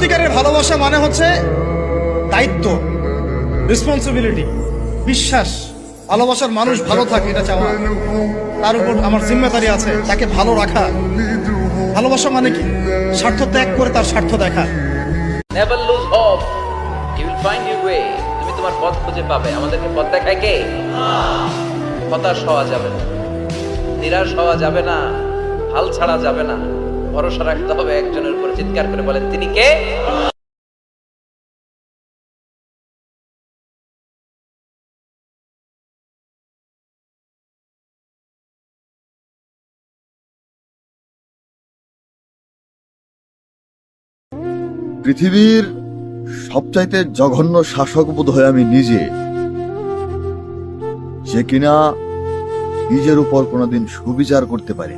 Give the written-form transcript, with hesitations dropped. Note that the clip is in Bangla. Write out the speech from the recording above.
সত্যিকারের ভালোবাসা মানে হচ্ছে দায়িত্ব, রেসপন্সিবিলিটি, বিশ্বাস। ভালোবাসার মানুষ ভালো থাকে এটা চাওয়া, তার উপর আমার জিম্মেদারি আছে তাকে ভালো রাখা। ভালোবাসা মানে কি? স্বার্থ ত্যাগ করে তার স্বার্থ দেখা। Never lose hope, you will find your way. তুমি তোমার পথ খুঁজে পাবে। আমাদেরকে পথ দেখায় কে? হতাশ হওয়া যাবে না, নিরাশ হওয়া যাবে না, হাল ছাড়া যাবে না, ভরসা রাখতে হবে একজনের উপর। চিৎকার করে বলেন, তিনি কে? পৃথিবীর সবচাইতে জঘন্য শাসক বোধ হয় আমি নিজে, যে কিনা নিজের উপর কোনোদিন সুবিচার করতে পারি।